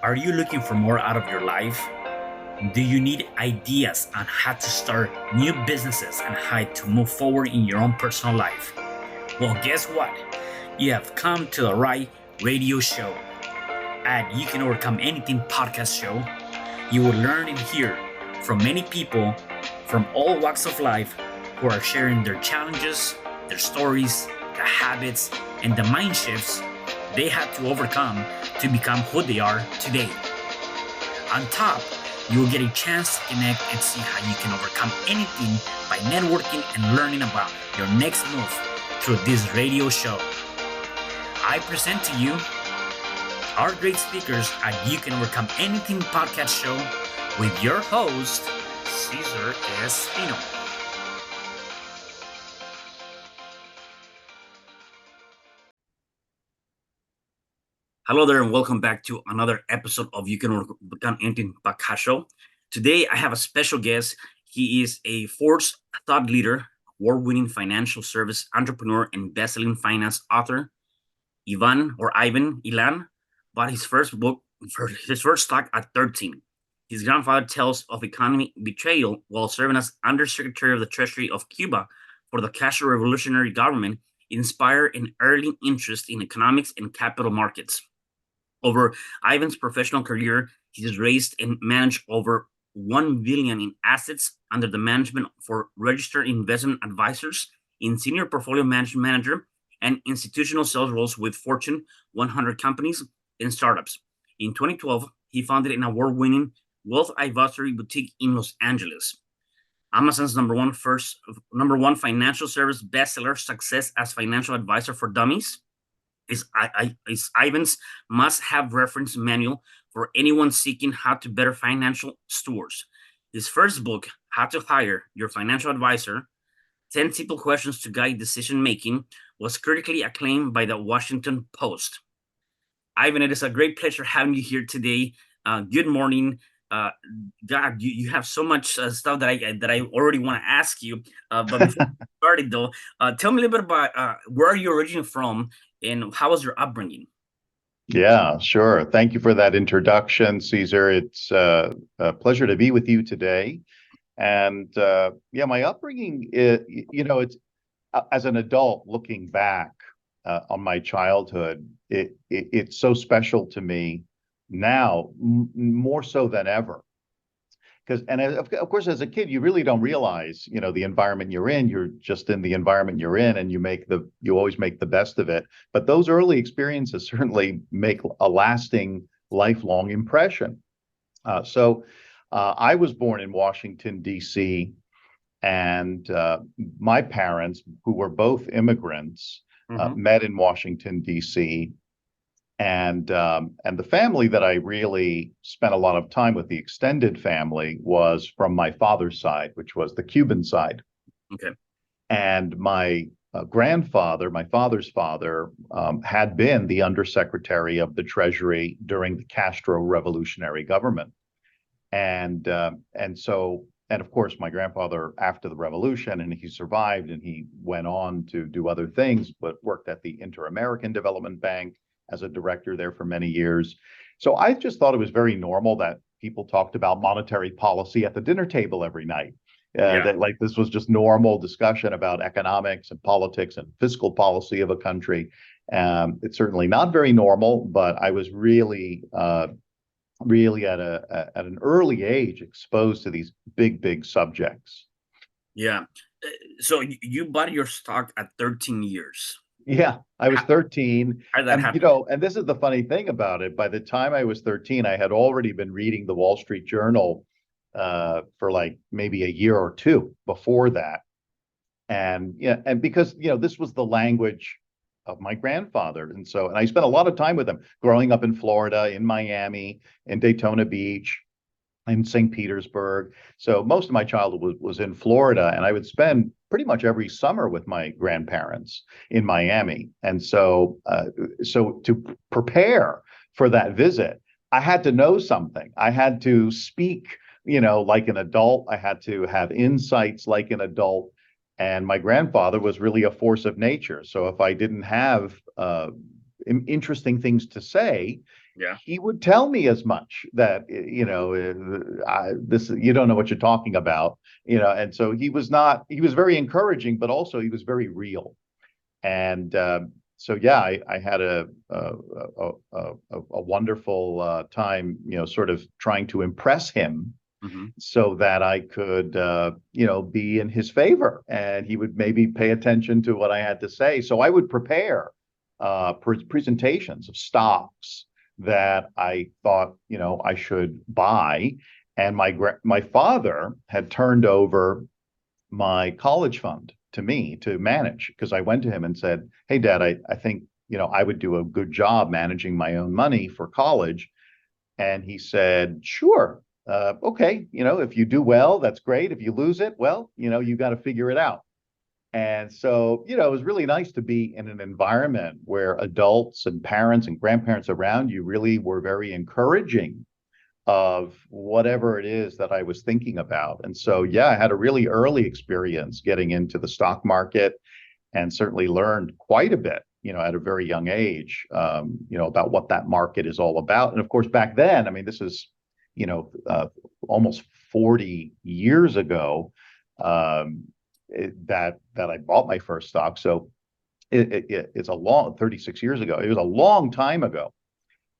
Are you looking for more out of your life? Do you need ideas on how to start new businesses and how to move forward in your own personal life? Well, guess what? You have come to the right radio show. At You Can Overcome Anything podcast show, you will learn and hear from many people from all walks of life who are sharing their challenges, their stories, the habits, and the mind shifts they had to overcome to become who they are today. On top, you will get a chance to connect and see how you can overcome anything by networking and learning about your next move through this radio show. I present to you our great speakers at You Can Overcome Anything podcast show with your host, Cesar Espino. Hello there, and welcome back to another episode of You Can Overcome Anything podcast show. Today, I have a special guest. He is a Forbes thought leader, award-winning financial service entrepreneur, and best-selling finance author. Ivan Illán bought his first book, his first stock at 13. His grandfather tells of economic betrayal while serving as Undersecretary of the Treasury of Cuba for the Castro Revolutionary Government, inspired an early interest in economics and capital markets. Over Ivan's professional career, he has raised and managed over 1 billion in assets under the management for registered investment advisors in senior portfolio management manager and institutional sales roles with Fortune 100 companies and startups. In 2012, he founded an award-winning wealth advisory boutique in Los Angeles. Amazon's number one financial service bestseller, Success as Financial Advisor for Dummies, is Ivan's must-have reference manual for anyone seeking how to better financial stewards. His first book, How to Hire Your Financial Advisor, 10 Simple Questions to Guide Decision Making, was critically acclaimed by the Washington Post. Ivan, it is a great pleasure having you here today. Good morning. Uh, God, you have so much stuff that I already want to ask you. But before we started, though, tell me a little bit about where are you originally from and how was your upbringing? Yeah, sure. Thank you for that introduction, Caesar. It's a pleasure to be with you today. And yeah, my upbringing, it's as an adult looking back on my childhood, it's so special to me now, more so than ever. Because, and of course, as a kid, you really don't realize, the environment you're in. You're just in the environment you're in, and you always make the best of it. But those early experiences certainly make a lasting, lifelong impression. I was born in Washington, D.C., and my parents, who were both immigrants, met in Washington, D.C. And the family that I really spent a lot of time with, the extended family, was from my father's side, which was the Cuban side. Okay. And my grandfather, my father's father, had been the Undersecretary of the Treasury during the Castro Revolutionary Government. And of course, my grandfather, after the revolution, and he survived, and he went on to do other things, but worked at the Inter-American Development Bank as a director there for many years. So I just thought it was very normal that people talked about monetary policy at the dinner table every night. That, like, this was just normal discussion about economics and politics and fiscal policy of a country. It's certainly not very normal, but I was really at an early age exposed to these big subjects. Yeah. So you bought your stock at 13 years. Yeah, I was 13. How did that happen? And this is the funny thing about it. By the time I was 13, I had already been reading the Wall Street Journal for like maybe a year or two before that. And because, this was the language of my grandfather. And I spent a lot of time with him growing up in Florida, in Miami, in Daytona Beach, in St. Petersburg. So most of my childhood was in Florida, and I would spend pretty much every summer with my grandparents in Miami. And so to prepare for that visit, I had to know something. I had to speak, like an adult. I had to have insights like an adult. And my grandfather was really a force of nature. So if I didn't have interesting things to say, Yeah. he would tell me as much that this you don't know what you're talking about, and so he was very encouraging, but also he was very real. And so yeah, I had a wonderful time, sort of trying to impress him Hmm. so that I could, be in his favor, and he would maybe pay attention to what I had to say. So I would prepare presentations of stocks that I thought, I should buy. And my father had turned over my college fund to me to manage, because I went to him and said, "Hey, Dad, I think I would do a good job managing my own money for college." And he said, "Sure. Okay, if you do well, that's great. If you lose it, well, you got to figure it out." And so, it was really nice to be in an environment where adults and parents and grandparents around you really were very encouraging of whatever it is that I was thinking about. And so, yeah, I had a really early experience getting into the stock market, and certainly learned quite a bit, at a very young age, about what that market is all about. And of course, back then, I mean, this is, almost 40 years ago, that I bought my first stock. So it's a long 36 years ago. It was a long time ago.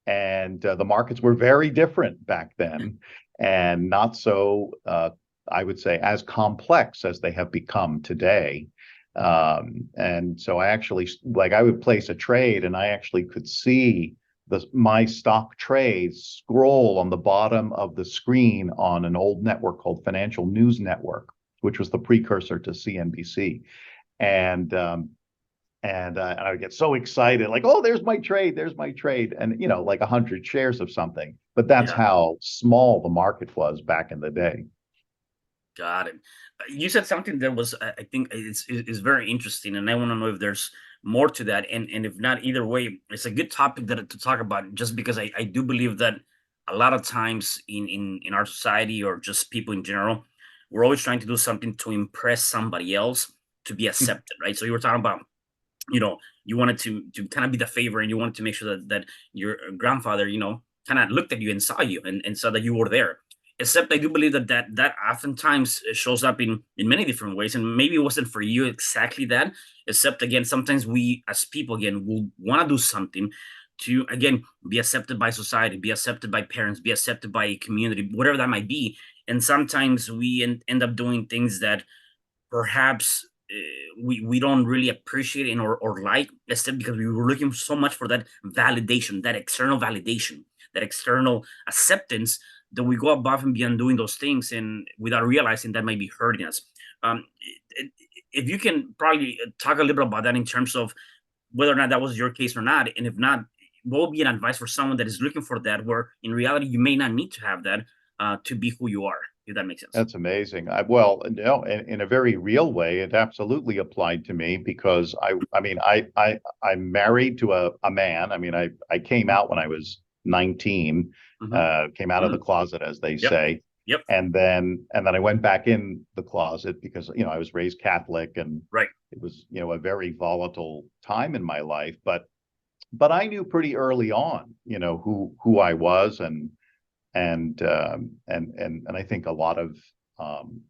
And the markets were very different back then, and not so, I would say, as complex as they have become today. And so I actually, like, I would place a trade, and I actually could see my stock trade scroll on the bottom of the screen on an old network called Financial News Network, which was the precursor to CNBC. And and I would get so excited, like, "Oh, there's my trade," and like 100 shares of something. But that's Yeah. how small the market was back in the day. Got it. You said something that was, I think, is very interesting, and I want to know if there's more to that, and if not, either way, it's a good topic that to talk about. Just because I do believe that a lot of times in our society, or just people in general, we're always trying to do something to impress somebody else, to be accepted, right? So you were talking about, you wanted to kind of be the favor, and you wanted to make sure that your grandfather, kind of looked at you and saw you, and saw that you were there. Except I do believe that oftentimes shows up in many different ways, and maybe it wasn't for you exactly that. Except, again, sometimes we as people, again, will want to do something to, again, be accepted by society, be accepted by parents, be accepted by a community, whatever that might be. And sometimes we end up doing things that perhaps we don't really appreciate or like, except because we were looking so much for that validation, that external validation, that external acceptance, that we go above and beyond doing those things, and without realizing that might be hurting us. um, if you can probably talk a little bit about that, in terms of whether or not that was your case or not, and if not, what would be an advice for someone that is looking for that, where in reality you may not need to have that to be who you are, if that makes sense. That's amazing. Well, no, in a very real way, it absolutely applied to me, because I mean, I'm married to a man. I mean, I came Mhm. out when I was 19, Mhm. came out of the Mm. closet, as they Yep. say. Yep. And then I went back in the closet because, I was raised Catholic, and Right. it was, a very volatile time in my life. But I knew pretty early on, who I was, and I think a lot of, um,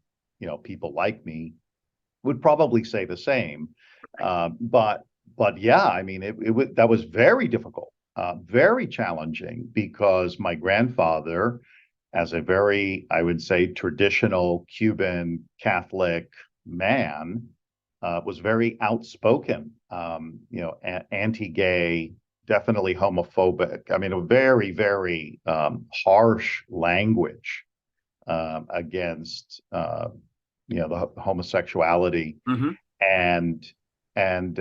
people like me would probably say the same. But yeah, I mean, that was very difficult, very challenging, because my grandfather, as a very, I would say, traditional Cuban Catholic man, was very outspoken, anti-gay, definitely homophobic. I mean, a very, very harsh language against, the homosexuality. Mhm. And and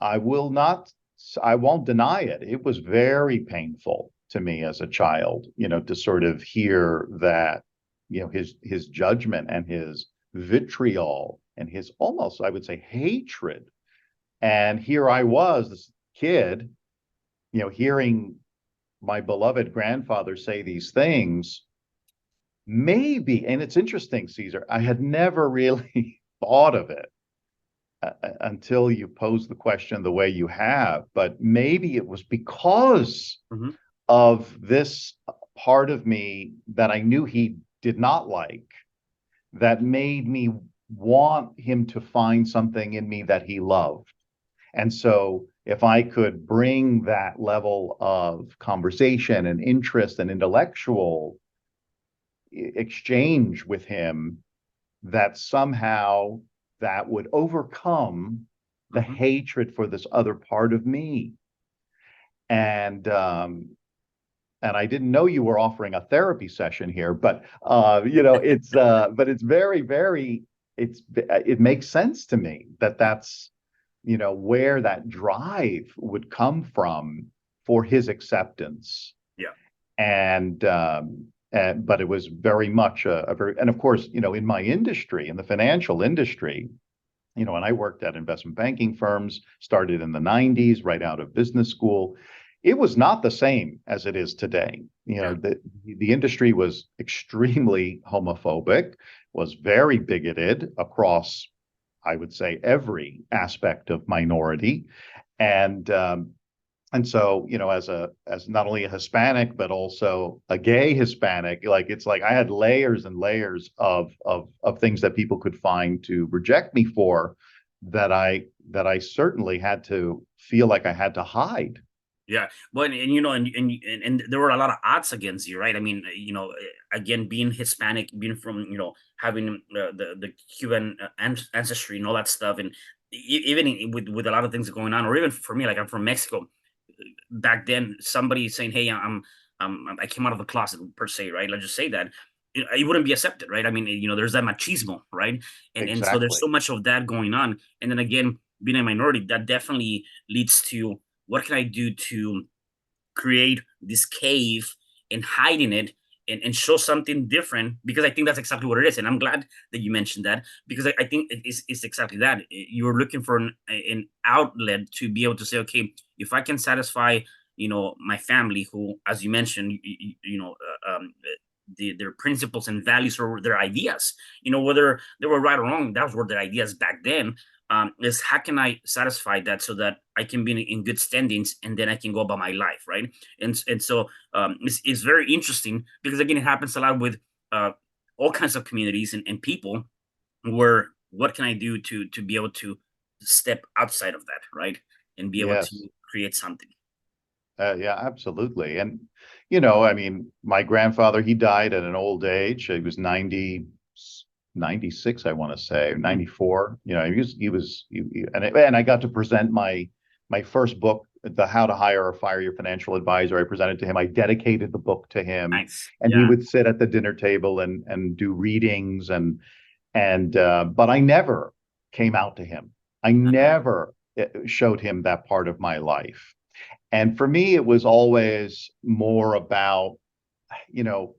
I will not, I won't deny it. It was very painful to me as a child, to sort of hear that, his judgment and his vitriol and his, almost, I would say, hatred. And here I was, this kid, hearing my beloved grandfather say these things. Maybe, and it's interesting, Caesar, I had never really thought of it until you pose the question the way you have, but maybe it was because Mhm. of this part of me that I knew he did not like, that made me want him to find something in me that he loved. And so if I could bring that level of conversation and interest and intellectual exchange with him, that somehow that would overcome the Hmm. hatred for this other part of me. And and I didn't know you were offering a therapy session here, but but it's very, very, it makes sense to me that that's where that drive would come from for his acceptance. Yeah. And but it was very much a very, and of course, in my industry, in the financial industry, and I worked at investment banking firms, started in the 90s, right out of business school. It was not the same as it is today. Yeah. The industry was extremely homophobic, was very bigoted across, I would say, every aspect of minority. And so, as not only a Hispanic, but also a gay Hispanic, like it's like I had layers and layers of things that people could find to reject me for, that I certainly had to feel like I had to hide. Yeah, but and there were a lot of odds against you, right? I mean, again, being Hispanic, being from having the Cuban ancestry and all that stuff, and even with a lot of things going on, or even for me, like I'm from Mexico. Back then, somebody saying, "Hey, I came out of the closet," per se, right? Let's just say that it wouldn't be accepted, right? I mean, there's that machismo, right? And so there's so Exactly. much of that going on, and then again, being a minority, that definitely leads to what can I do to create this cave and hide in it and show something different, because I think that's exactly what it is. And I'm glad that you mentioned that, because I think it's exactly that. You're looking for an outlet to be able to say, okay, if I can satisfy, my family, who, as you mentioned, their principles and values or their ideas, whether they were right or wrong, that were their ideas back then. Is how can I satisfy that so that I can be in good standings and then I can go about my life, right? And so it's very interesting, because again, it happens a lot with uh, all kinds of communities and people, where what can I do to be able to step outside of that, right? And be able Yes. to create something. Yeah, absolutely. And, I mean, my grandfather, he died at an old age. He was 96, I want to say, Mm, 94. And I got to present my first book, The How to Hire or Fire Your Financial Advisor. I presented to him. I dedicated the book to him, nice. and he Yeah. would sit at the dinner table and do readings, and but I never came out to him. I Uh-huh. never showed him that part of my life. And for me, it was always more about, you know,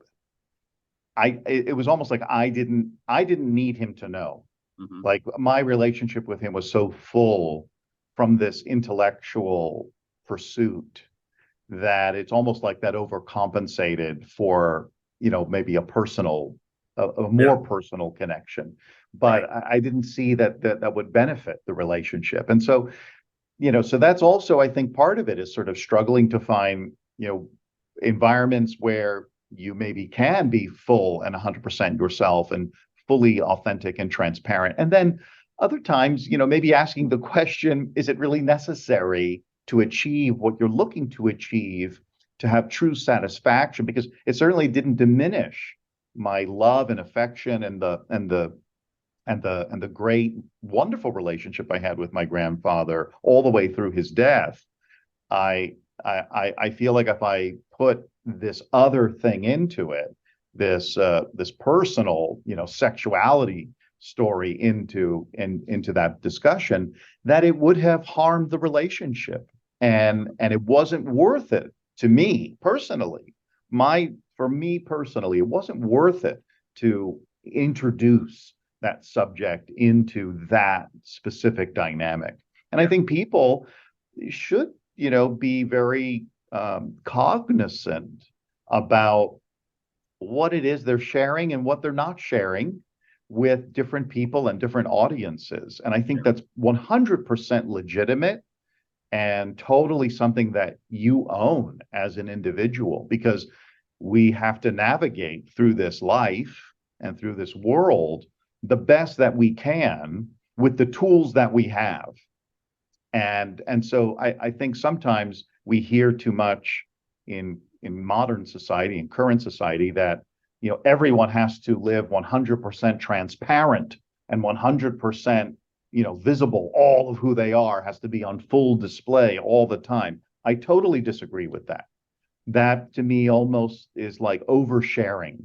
it was almost like I didn't need him to know. Hmm. Like my relationship with him was so full from this intellectual pursuit that it's almost like that overcompensated for, maybe a Yeah. more personal connection. Right. But I didn't see that would benefit the relationship. And so, so that's also, I think, part of it is sort of struggling to find, environments where you maybe can be full and 100% yourself and fully authentic and transparent. And then other times, maybe asking the question, is it really necessary to achieve what you're looking to achieve to have true satisfaction? Because it certainly didn't diminish my love and affection and the great, wonderful relationship I had with my grandfather all the way through his death. I feel like if I put this other thing into it, this personal, sexuality story into that discussion, that it would have harmed the relationship, and it wasn't worth it to me personally. My For me personally, it wasn't worth it to introduce that subject into that specific dynamic. And I Yeah. think people should, be very cognizant about what it is they're sharing and what they're not sharing with different people and different audiences. And I think Yeah. that's 100% legitimate. and totally something that you own as an individual, because we have to navigate through this life and through this world the best that we can with the tools that we have. And so I think sometimes we hear too much in modern society, in current society, that everyone has to live 100% transparent and 100% visible. All of who they are has to be on full display all the time. I totally disagree with that. That to me almost is like oversharing.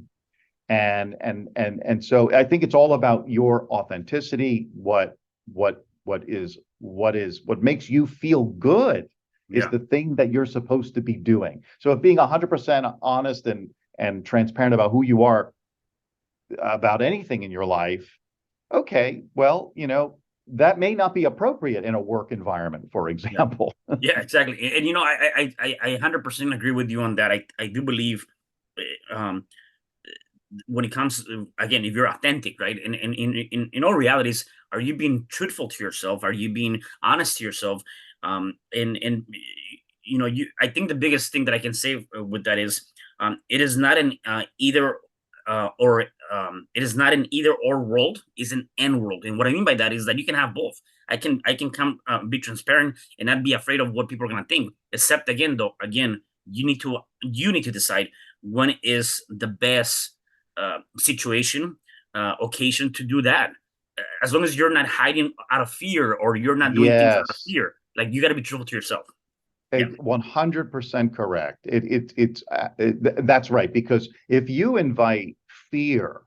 And so I think it's all about your authenticity. What makes you feel good is Yeah. the thing that you're supposed to be doing. So if being 100% honest and transparent about who you are about anything in your life, okay, well, that may not be appropriate in a work environment, for Yeah. example. Yeah, exactly. And I 100% agree with you on that. I do believe, um, when it comes again, if you're authentic, right? And in all realities, are you being truthful to yourself? Are you being honest to yourself? And you I think the biggest thing that I can say with that is, it is not an either or it is not an either or world, is an and world. And what I mean by that is that you can have both. I can come be transparent and not be afraid of what people are going to think, except again, though, again, you need to decide when is the best situation, occasion to do that. As long as you're not hiding out of fear, or you're not doing things out of Yes. fear, like, you got to be truthful to yourself. Yeah. 100% correct. That's right, because if you invite fear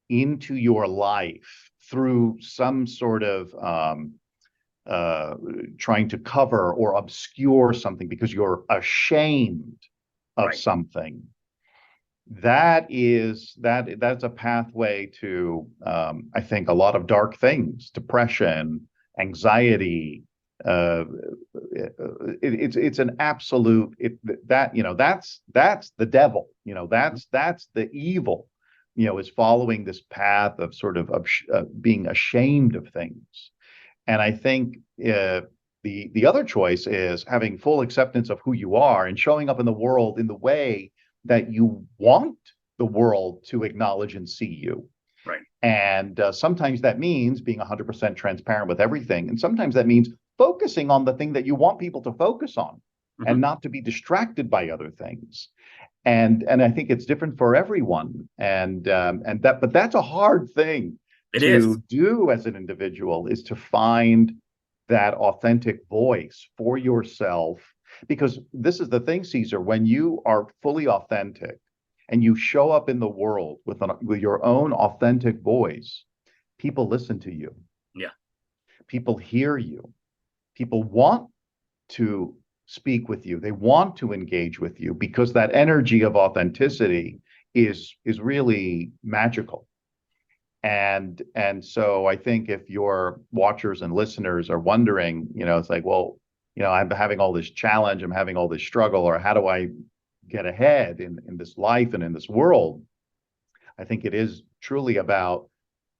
into your life through some sort of uh, trying to cover or obscure something because you're ashamed of Right. something, that's a pathway to, I think, a lot of dark things: depression, anxiety. Uh, it's an absolute that that's the devil. That's the evil. Is following this path of sort of being ashamed of things. And I think the other choice is having full acceptance of who you are and showing up in the world in the way that you want the world to acknowledge and see you. Right. And sometimes that means being 100% transparent with everything. And sometimes that means focusing on the thing that you want people to focus on and Hmm. not to be distracted by other things. And I think it's different for everyone. But that's a hard thing It is. to do as an individual, is to find that authentic voice for yourself. Because this is the thing, Caesar, when you are fully authentic and you show up in the world with your own authentic voice, people listen to you, Yeah. people hear you, people want to speak with you, they want to engage with you, because that energy of authenticity is really magical. And so I think if your watchers and listeners are wondering, it's like, well, I'm having all this challenge, I'm having all this struggle, or how do I get ahead in this life and in this world? I think it is truly about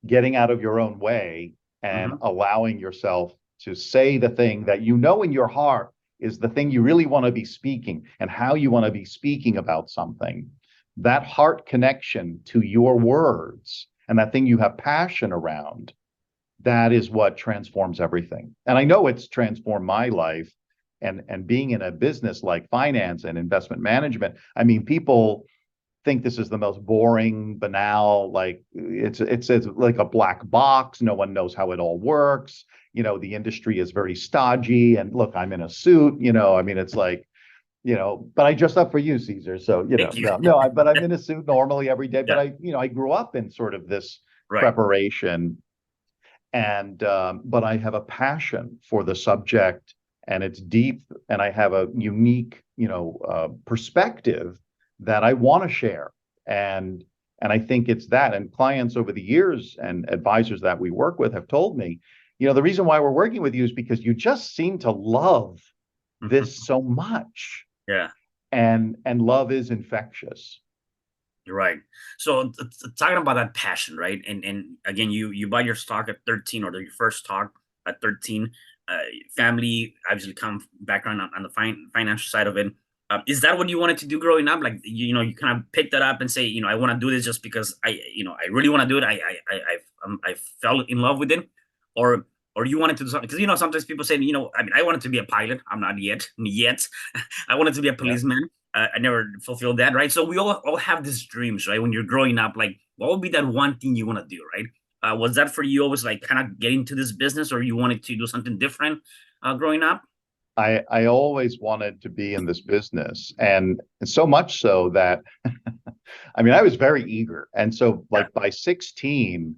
getting out of your own way and Hmm. allowing yourself to say the thing that you know in your heart is the thing you really want to be speaking, and how you want to be speaking about something. That heart connection to your words and that thing you have passion around, that is what transforms everything. And I know it's transformed my life. And being in a business like finance and investment management, I mean, people think this is the most boring, banal, like it's like a black box. No one knows how it all works. The industry is very stodgy. And look, I'm in a suit. I mean, it's like, but I dressed up for you, Caesar. So, Thank you. but I'm in a suit normally every day. But Yeah. I grew up in sort of this Right. preparation, and but I have a passion for the subject, and it's deep, and I have a unique, perspective that I want to share. And I think it's that. And clients over the years and advisors that we work with have told me, the reason why we're working with you is because you just seem to love this Hmm. so much. Yeah. And love is infectious. You're right. So talking about that passion, right? And again, you buy your stock at 13, or your first stock at 13. family obviously come background on the financial side of it. Is that what you wanted to do growing up? Like you kind of pick that up and say, I want to do this just because I really want to do it. I fell in love with it, or you wanted to do something because sometimes people say, I mean, I wanted to be a pilot. I'm not yet. I wanted to be a Yeah. policeman. I never fulfilled that, right? So we all have these dreams, right? When you're growing up, like what would be that one thing you want to do, right? Was that for you always like kind of getting to this business, or you wanted to do something different growing up? I always wanted to be in this business, and so much so that I mean I was very eager. And so Yeah. like by 16,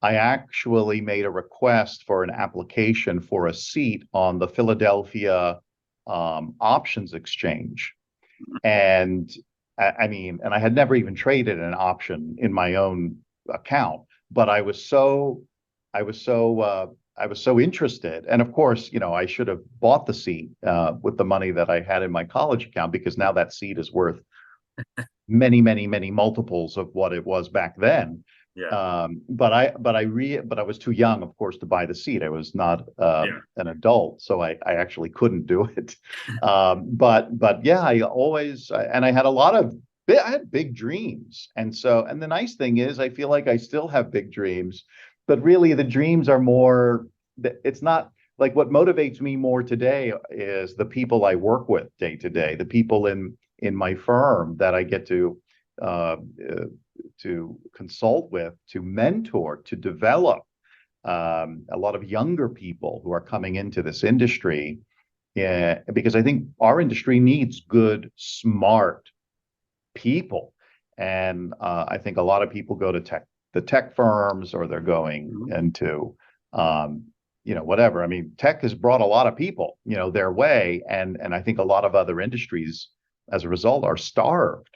I actually made a request for an application for a seat on the Philadelphia options exchange. And I mean, and I had never even traded an option in my own account, but I was so, I was so interested. And of course, I should have bought the seat with the money that I had in my college account, because now that seat is worth many, many, many multiples of what it was back then. Yeah. But I was too young, of course, to buy the seat. I was not Yeah. an adult, so I actually couldn't do it. But yeah, and I had a lot of I had big dreams, and the nice thing is I feel like I still have big dreams, but really the dreams are more. It's not like what motivates me more today is the people I work with day to day, the people in my firm that I get uh, to consult with, to mentor, to develop a lot of younger people who are coming into this industry. Yeah, because I think our industry needs good, smart people. And I think a lot of people go to the tech firms, or they're going Mhm. into, whatever. I mean, tech has brought a lot of people, their way, and I think a lot of other industries, as a result, are starved,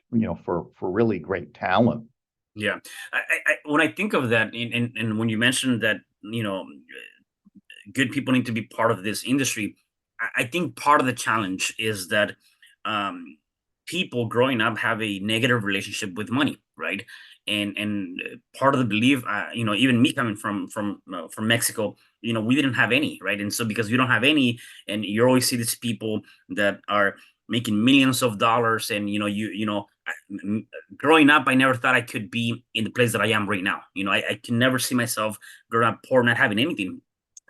for really great talent. Yeah. When I think of that, and when you mentioned that, good people need to be part of this industry. I think part of the challenge is that um, people growing up have a negative relationship with money, right? And part of the belief, even me coming from Mexico, we didn't have any, right? And so because you don't have any, and you always see these people that are making millions of dollars, and growing up, I never thought I could be in the place that I am right now. I can never see myself growing up poor, not having anything.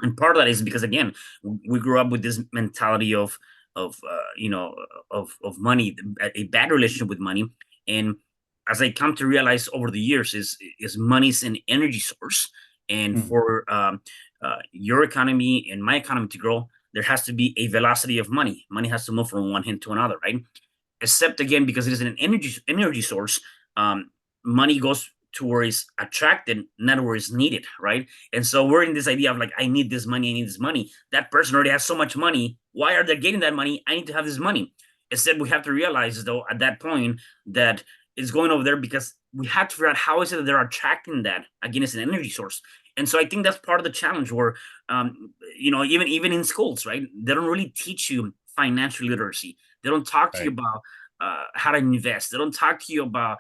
And part of that is because again, we grew up with this mentality of money, a bad relationship with money. And as I come to realize over the years, is money's an energy source. And Mm. for your economy and my economy to grow, there has to be a velocity of money. Money has to move from one hand to another, right? Except again, because it is an energy source, um, money goes to where it's attracted, not where it's needed, right? And so we're in this idea of like, I need this money, I need this money. That person already has so much money. Why are they getting that money? I need to have this money. Instead, we have to realize, though, at that point, that it's going over there because we have to figure out how is it that they're attracting that. Again, it's an energy source. And so I think that's part of the challenge where, even in schools, right? They don't really teach you financial literacy. They don't talk to you Right. about how to invest. They don't talk to you about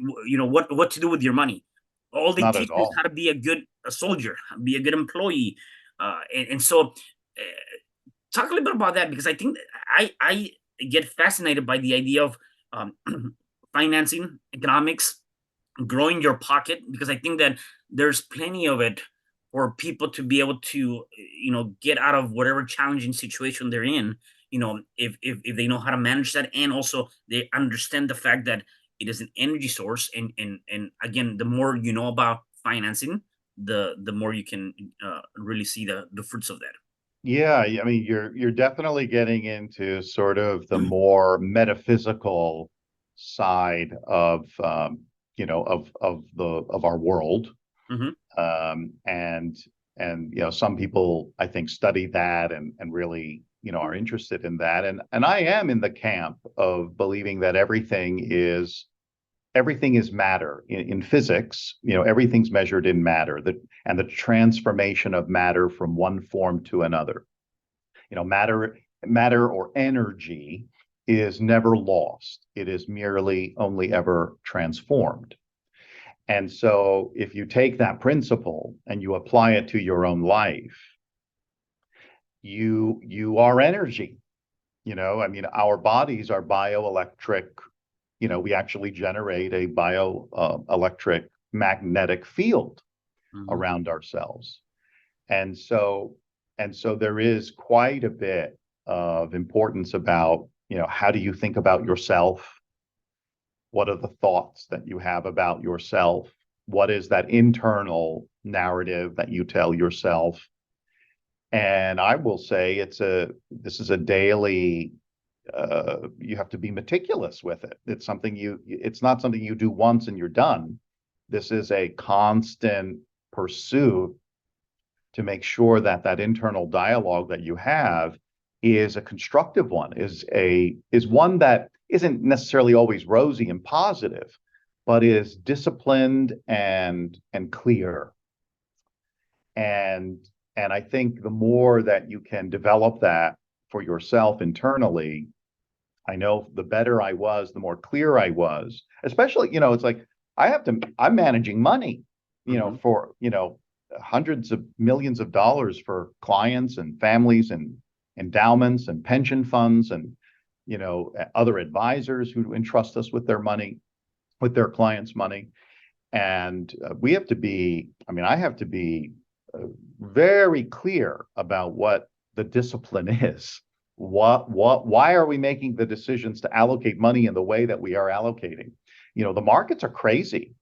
what to do with your money. All they Not at teach you is all. how to be a soldier, be a good employee, and so talk a little bit about that because I think I get fascinated by the idea of um, financing, economics, growing your pocket because I think that there's plenty of it for people to be able to get out of whatever challenging situation they're in, if they know how to manage that, and also they understand the fact that it is an energy source, and again, the more you know about financing, the more you can really see the fruits of that. Yeah, I mean, you're definitely getting into sort of the more metaphysical side of of our world. Hmm. And some people I think study that and really are interested in that. And I am in the camp of believing that everything is matter in physics. Everything's measured in matter, and the transformation of matter from one form to another. Matter or energy is never lost. It is merely only ever transformed. And so if you take that principle and you apply it to your own life, you are energy. I mean, our bodies are bioelectric. We actually generate a bioelectric magnetic field Mhm. around ourselves. And so there is quite a bit of importance about, how do you think about yourself? What are the thoughts that you have about yourself? What is that internal narrative that you tell yourself? And I will say this is a daily, you have to be meticulous with it. It's not something you do once and you're done. This is a constant pursuit to make sure that that internal dialogue that you have is a constructive one, is one that isn't necessarily always rosy and positive, but is disciplined and clear. And I think the more that you can develop that for yourself internally, I know the better I was, the more clear I was. Especially, it's like I'm managing money, Mhm. for, hundreds of millions of dollars for clients and families and endowments and pension funds and, other advisors who entrust us with their money, with their clients' money. And we have to be, I mean, I have to be very clear about what the discipline is. Why are we making the decisions to allocate money in the way that we are allocating? The markets are crazy.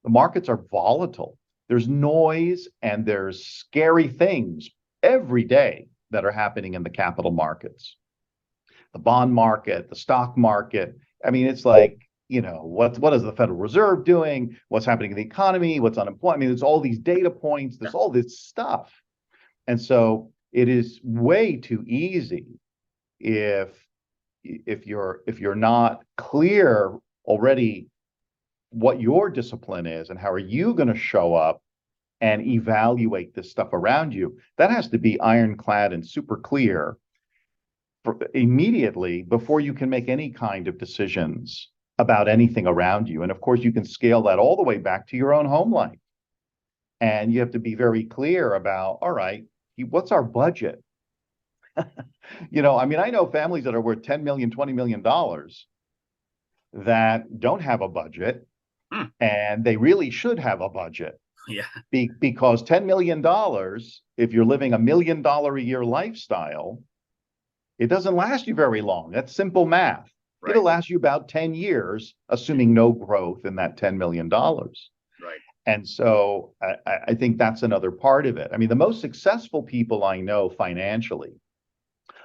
The markets are volatile. There's noise and there's scary things every day that are happening in the capital markets, the bond market, the stock market. I mean, it's like, what is the Federal Reserve doing? What's happening in the economy? What's unemployment? I mean, there's all these data points, Yeah. there's all this stuff. And so it is way too easy if you're not clear already what your discipline is and how are you going to show up and evaluate this stuff around you. That has to be ironclad and super clear immediately before you can make any kind of decisions about anything around you. And of course, you can scale that all the way back to your own home life. And you have to be very clear about, all right, what's our budget? I mean, I know families that are worth 10 million, $20 million that don't have a budget, Hmm. and they really should have a budget Yeah. because $10 million, if you're living $1 million a year lifestyle, it doesn't last you very long. That's simple math. It'll Right. last you about 10 years, assuming no growth in that $10 million. Right. And so I think that's another part of it. I mean, the most successful people I know financially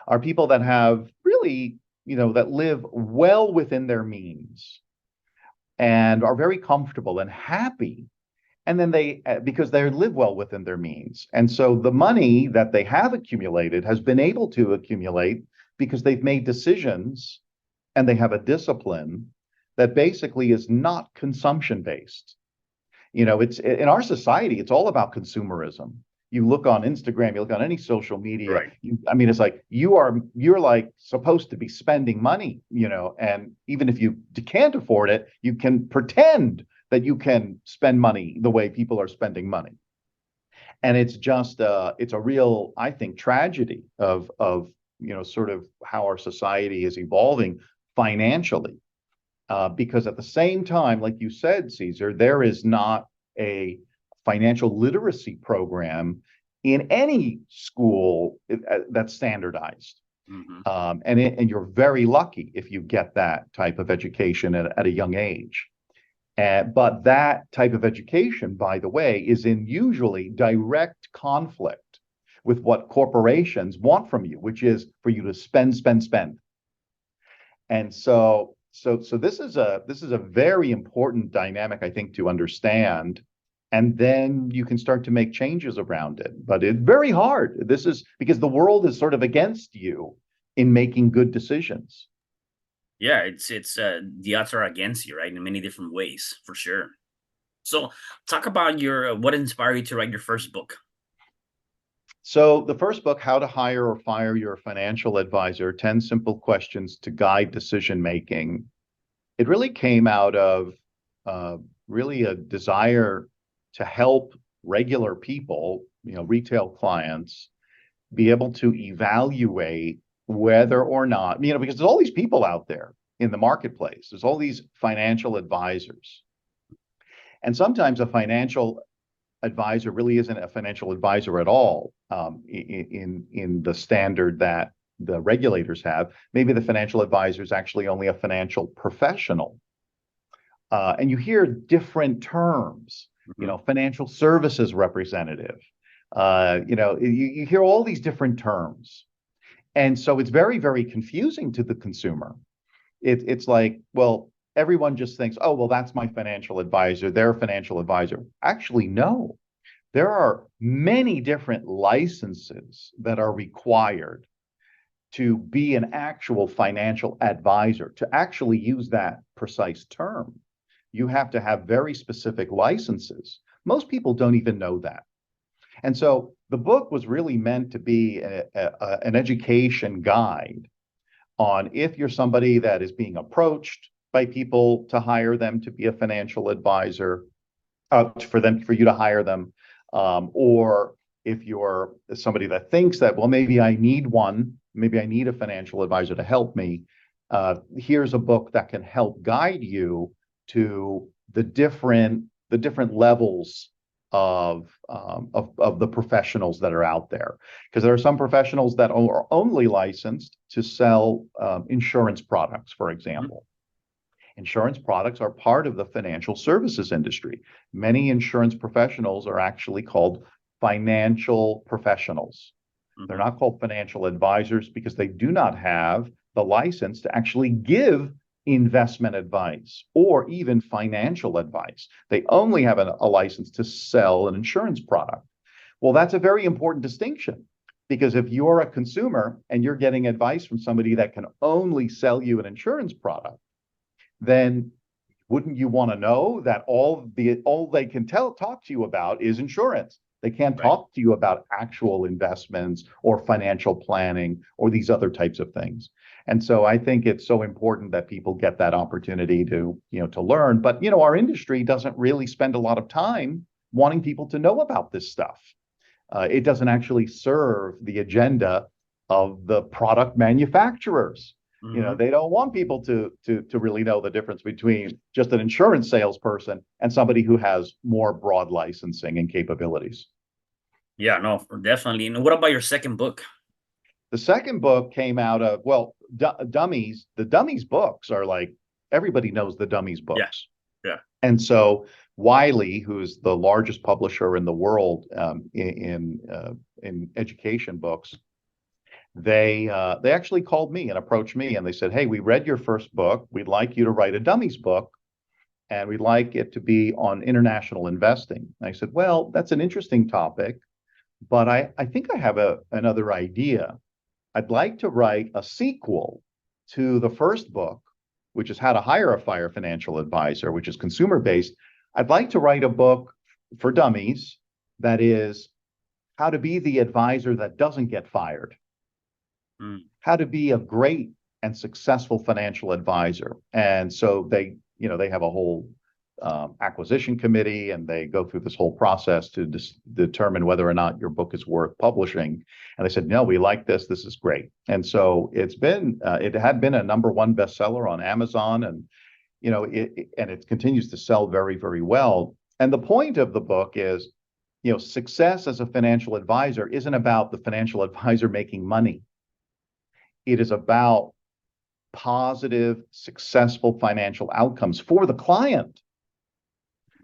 are people that have really, that live well within their means and are very comfortable and happy. And then because they live well within their means. And so the money that they have accumulated has been able to accumulate because they've made decisions and they have a discipline that basically is not consumption based. It's in our society, it's all about consumerism. You look on Instagram, you look on any social media. Right. I mean, it's like you're like supposed to be spending money, and even if you can't afford it, you can pretend that you can spend money the way people are spending money. And it's a real, I think, tragedy of sort of how our society is evolving financially. Because at the same time, like you said, Caesar, there is not a financial literacy program in any school that's standardized. Mhm. And you're very lucky if you get that type of education at a young age. But that type of education, by the way, is in usually direct conflict with what corporations want from you, which is for you to spend, spend, spend. And so this is a very important dynamic, I think, to understand. And then you can start to make changes around it. But it's very hard. This is because the world is sort of against you in making good decisions. Yeah, it's the odds are against you, right? In many different ways, for sure. So, talk about your what inspired you to write your first book. So the first book, How to Hire or Fire Your Financial Advisor, 10 Simple Questions to Guide Decision Making. It really came out of uh, really a desire to help regular people, retail clients, be able to evaluate whether or not, because there's all these people out there in the marketplace. There's all these financial advisors. And sometimes a financial advisor really isn't a financial advisor at all, in the standard that the regulators have. Maybe the financial advisor is actually only a financial professional. And you hear different terms, financial services representative. You hear all these different terms. And so it's very, very confusing to the consumer. It's like, well, everyone just thinks, oh, well, that's my financial advisor. They're a financial advisor. Actually, no. There are many different licenses that are required to be an actual financial advisor. To actually use that precise term, you have to have very specific licenses. Most people don't even know that. And so the book was really meant to be an education guide on, if you're somebody that is being approached by people to hire them to be a financial advisor, for you to hire them, or if you're somebody that thinks that, well, maybe I need a financial advisor to help me. Here's a book that can help guide you to the different levels of the professionals that are out there, because there are some professionals that are only licensed to sell insurance products, for example. Insurance products are part of the financial services industry. Many insurance professionals are actually called financial professionals. They're not called financial advisors because they do not have the license to actually give investment advice or even financial advice. They only have a license to sell an insurance product. Well, that's a very important distinction, because if you're a consumer and you're getting advice from somebody that can only sell you an insurance product, then wouldn't you want to know that all they can talk to you about is insurance? They can't talk to you about actual investments or financial planning or these other types of things. And so I think it's so important that people get that opportunity to learn. But, our industry doesn't really spend a lot of time wanting people to know about this stuff. It doesn't actually serve the agenda of the product manufacturers. They don't want people to really know the difference between just an insurance salesperson and somebody who has more broad licensing and capabilities. Yeah, no, definitely. And what about your second book? The second book came out of, Dummies. The Dummies books are like, everybody knows the Dummies books. Yeah. And so Wiley, who's the largest publisher in the world in education books, they actually called me and approached me, and they said, hey, we read your first book. We'd like you to write a Dummies book, and we'd like it to be on international investing. And I said, well, that's an interesting topic, but I think I have another idea. I'd like to write a sequel to the first book, which is How to Hire a Financial Advisor, which is consumer-based. I'd like to write a book for dummies that is how to be the advisor that doesn't get fired. How to be a great and successful financial advisor. And so they have a whole acquisition committee, and they go through this whole process to determine whether or not your book is worth publishing. And they said, no, we like this. This is great. And so it had been a #1 bestseller on Amazon, and it continues to sell very, very well. And the point of the book is, success as a financial advisor isn't about the financial advisor making money. It is about positive, successful financial outcomes for the client.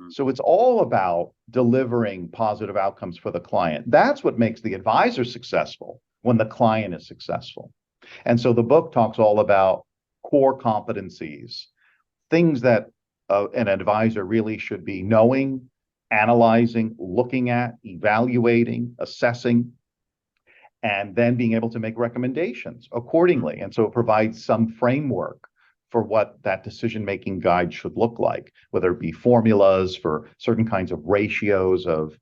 So it's all about delivering positive outcomes for the client. That's what makes the advisor successful, when the client is successful. And so the book talks all about core competencies, things that an advisor really should be knowing, analyzing, looking at, evaluating, assessing, and then being able to make recommendations accordingly. And so it provides some framework for what that decision-making guide should look like, whether it be formulas for certain kinds of ratios of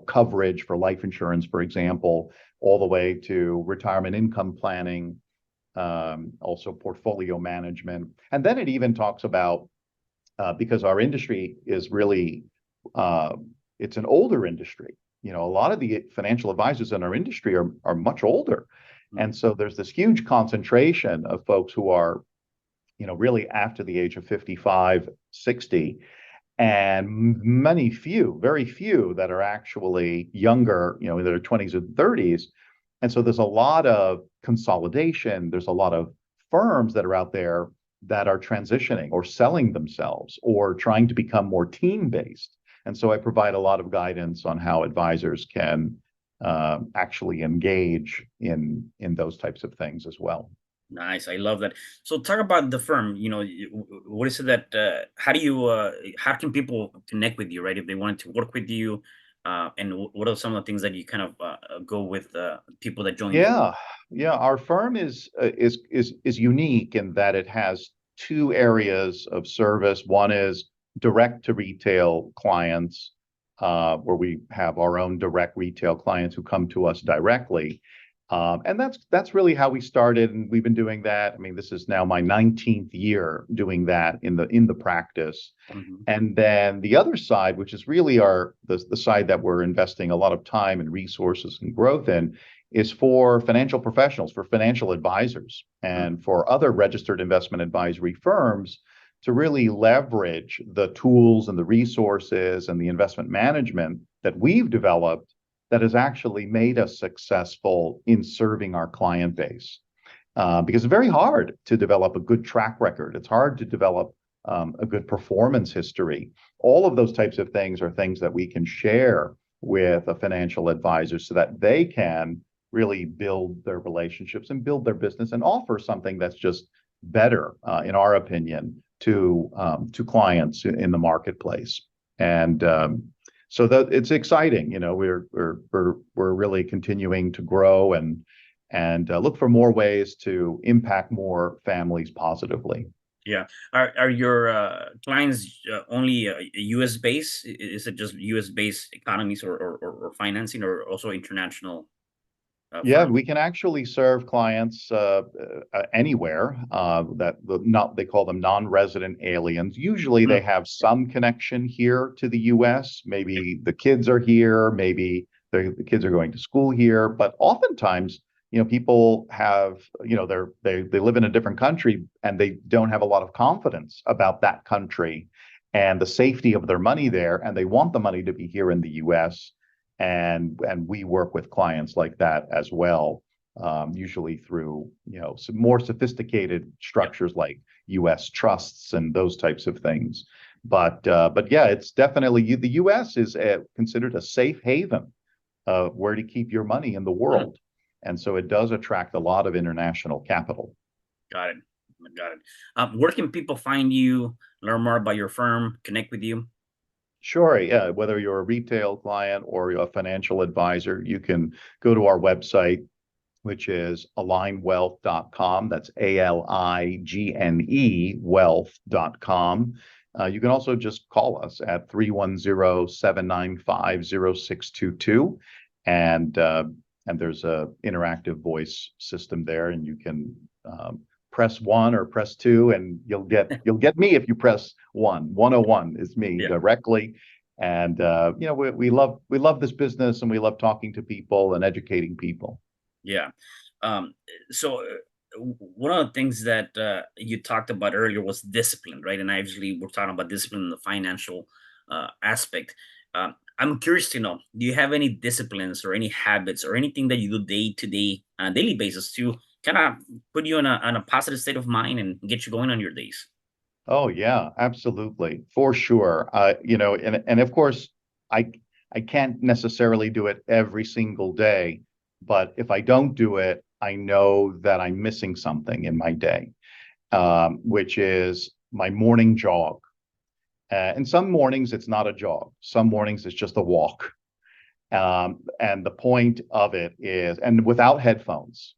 coverage for life insurance, for example, all the way to retirement income planning, also portfolio management. And then it even talks about, because our industry is really, it's an older industry. a lot of the financial advisors in our industry are much older. Mm. And so there's this huge concentration of folks who are, really after the age of 55, 60, and many few, very few that are actually younger, in their 20s and 30s. And so there's a lot of consolidation. There's a lot of firms that are out there that are transitioning or selling themselves or trying to become more team based. And so I provide a lot of guidance on how advisors can actually engage in those types of things as well. Nice. I love that. So talk about the firm. What is it that how do you how can people connect with you, right? If they wanted to work with you, and what are some of the things that you kind of go with people that join you? Yeah, yeah. Our firm is unique in that it has two areas of service. One is direct to retail clients, where we have our own direct retail clients who come to us directly. And that's really how we started, and we've been doing that. I mean, this is now my 19th year doing that in the practice. Hmm. And then the other side, which is really the side that we're investing a lot of time and resources and growth in, is for financial professionals, for financial advisors, and for other registered investment advisory firms to really leverage the tools and the resources and the investment management that we've developed that has actually made us successful in serving our client base. Because it's very hard to develop a good track record. It's hard to develop a good performance history. All of those types of things are things that we can share with a financial advisor so that they can really build their relationships and build their business and offer something that's just better, in our opinion, to clients in the marketplace. And so that it's exciting. We're really continuing to grow and look for more ways to impact more families positively. Yeah. Are your clients only U.S. based? Is it just U.S. based economies or financing, or also international Yeah, firms? we can actually serve clients anywhere. Not they call them non-resident aliens. Usually, they Mm. have some connection here to the U.S. Maybe the kids are here. Maybe the kids are going to school here. But oftentimes, people have, they live in a different country and they don't have a lot of confidence about that country and the safety of their money there, and they want the money to be here in the U.S. And we work with clients like that as well, usually through some more sophisticated Yeah. structures like U.S. trusts and those types of things. But yeah, it's definitely the U.S. is considered a safe haven of where to keep your money in the Mm. world, and so it does attract a lot of international capital. Got it. Got it. Where can people find you, learn more about your firm, connect with you? Sure. Yeah. Whether you're a retail client or a financial advisor, you can go to our website, which is alignwealth.com. That's ALIGNE wealth.com. You can also just call us at 310-795-0622. And there's a interactive voice system there, and you can press one or press two, and you'll get me if you press one. 101 is me Yeah. directly. And we love this business, and we love talking to people and educating people. Yeah. Um, so one of the things that you talked about earlier was discipline, right? And obviously, we're talking about discipline in the financial aspect. I'm curious to know, do you have any disciplines or any habits or anything that you do day to day, on a daily basis to kind of put you in a positive state of mind and get you going on your days? Oh yeah, absolutely, for sure. And of course, I I can't necessarily do it every single day, but if I don't do it, I know that I'm missing something in my day, which is my morning jog. And some mornings it's not a jog. Some mornings it's just a walk. And the point of it is, and without headphones,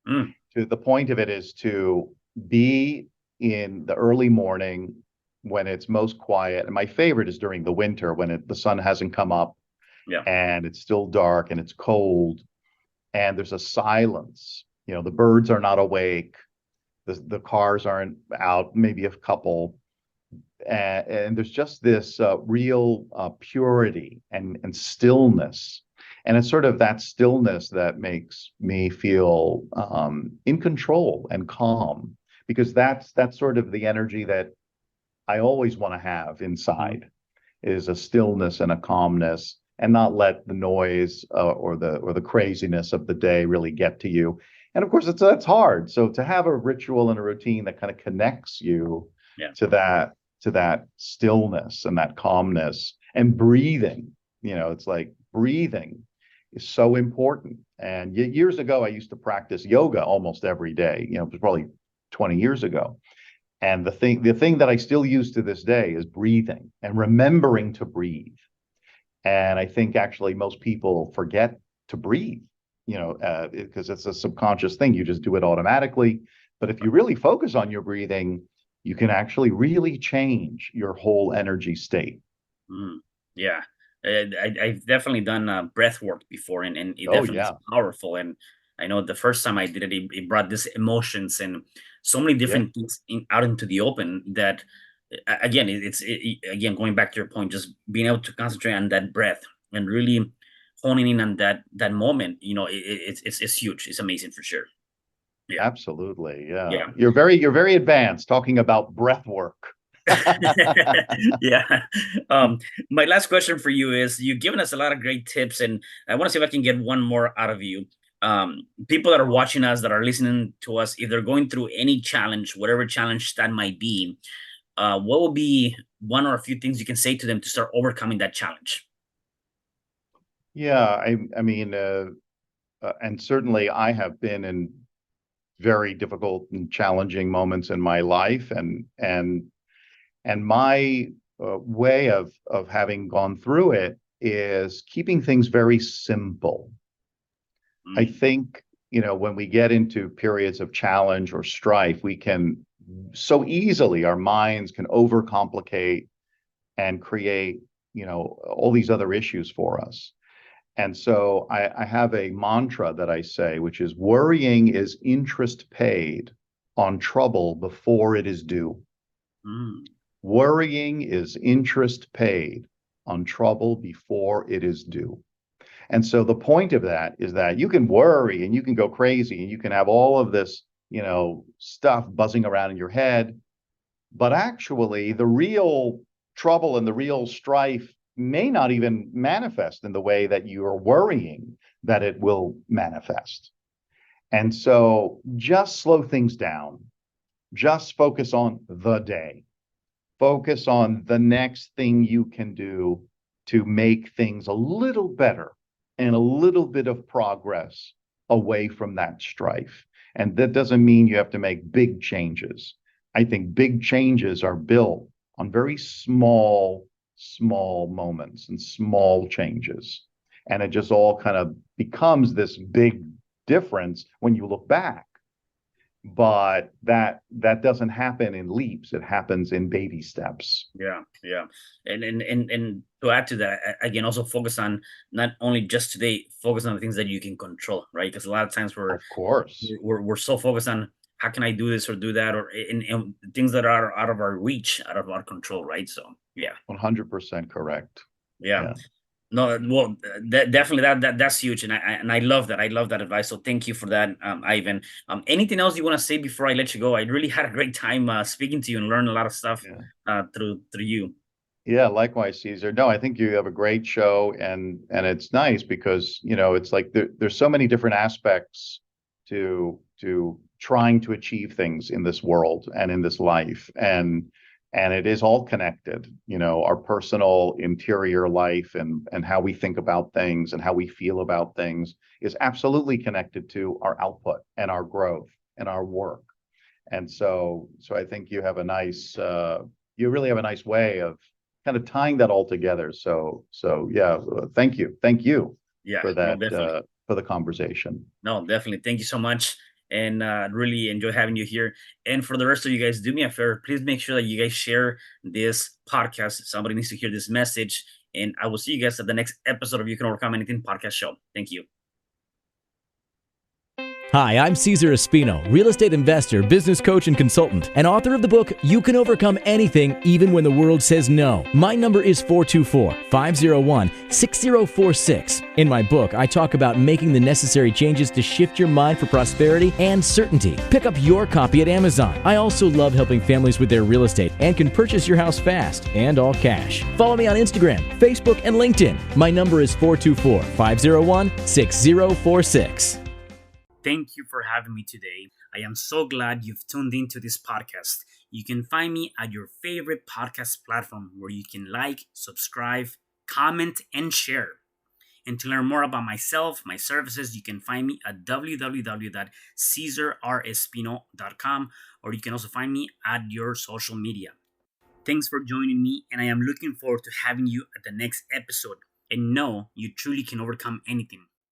Mm, the point of it is to be in the early morning when it's most quiet. And my favorite is during the winter when the sun hasn't come up yeah. and it's still dark and it's cold and there's a silence. The birds are not awake. The cars aren't out, maybe a couple. And there's just this real purity and stillness. And it's sort of that stillness that makes me feel in control and calm, because that's sort of the energy that I always want to have Mhm. inside, is a stillness and a calmness, and not let the noise or the craziness of the day really get to you. And of course, it's hard. So to have a ritual and a routine that kind of connects you Yeah. to that stillness and that calmness and breathing, it's like breathing is so important. And years ago, I used to practice yoga almost every day. It was probably 20 years ago. And the thing that I still use to this day is breathing and remembering to breathe. And I think actually most people forget to breathe, because it's a subconscious thing. You just do it automatically. But if you really focus on your breathing, you can actually really change your whole energy state. Mm, yeah. I've definitely done breath work before, and it Oh, definitely is yeah. powerful. And I know the first time I did it, it brought this emotions and so many Yeah, different things out into the open that, again, again, going back to your point, just being able to concentrate on that breath and really honing in on that moment, it's huge. It's amazing for sure. Yeah. absolutely. Yeah. Yeah. You're very advanced talking about breath work. Yeah. Um, my last question for you is you've given us a lot of great tips, and I want to see if I can get one more out of you. People that are watching us, that are listening to us, if they're going through any challenge, whatever challenge that might be, what will be one or a few things you can say to them to start overcoming that challenge? Yeah, I mean, and certainly I have been in very difficult and challenging moments in my life, and my way of having gone through it is keeping things very simple. I Mm, think, when we get into periods of challenge or strife, we can so easily, our minds can overcomplicate and create, all these other issues for us. And so I have a mantra that I say, which is worrying is interest paid on trouble before it is due. mm, Worrying is interest paid on trouble before it is due. And so the point of that is that you can worry and you can go crazy and you can have all of this, stuff buzzing around in your head. But actually, the real trouble and the real strife may not even manifest in the way that you are worrying that it will manifest. And so just slow things down, just focus on the day, focus on the next thing you can do to make things a little better and a little bit of progress away from that strife. And that doesn't mean you have to make big changes. I think big changes are built on very small moments and small changes. And it just all kind of becomes this big difference when you look back. But that doesn't happen in leaps. It happens in baby steps. yeah, yeah. And to add to that, again, also focus on not only just today, focus on the things that you can control, right? Because a lot of times Of course. we're so focused on how can I do this or do that, or in things that are out of our reach, out of our control, right? So yeah, 100% correct. yeah. Yeah. No, well, definitely that's huge, and I love that. I love that advice. So thank you for that, Ivan. Anything else you want to say before I let you go? I really had a great time speaking to you and learned a lot of stuff Yeah. through you. Yeah, likewise, Caesar. No, I think you have a great show, and it's nice because, it's like there's so many different aspects to trying to achieve things in this world and in this life. And it is all connected, our personal interior life and how we think about things and how we feel about things is absolutely connected to our output and our growth and our work. And so I think you really have a nice way of kind of tying that all together. So yeah, thank you Yeah, for no, that definitely. for the conversation. No, definitely. Thank you so much. And really enjoy having you here. And for the rest of you guys, do me a favor. Please make sure that you guys share this podcast. Somebody needs to hear this message. And I will see you guys at the next episode of You Can Overcome Anything podcast show. Thank you. Hi, I'm Cesar Espino, real estate investor, business coach, and consultant, and author of the book, You Can Overcome Anything Even When the World Says No. My number is 424-501-6046. In my book, I talk about making the necessary changes to shift your mind for prosperity and certainty. Pick up your copy at Amazon. I also love helping families with their real estate and can purchase your house fast and all cash. Follow me on Instagram, Facebook, and LinkedIn. My number is 424-501-6046. Thank you for having me today. I am so glad you've tuned into this podcast. You can find me at your favorite podcast platform where you can like, subscribe, comment, and share. And to learn more about myself, my services, you can find me at www.cesarrespino.com, or you can also find me at your social media. Thanks for joining me, and I am looking forward to having you at the next episode. And know you truly can overcome anything.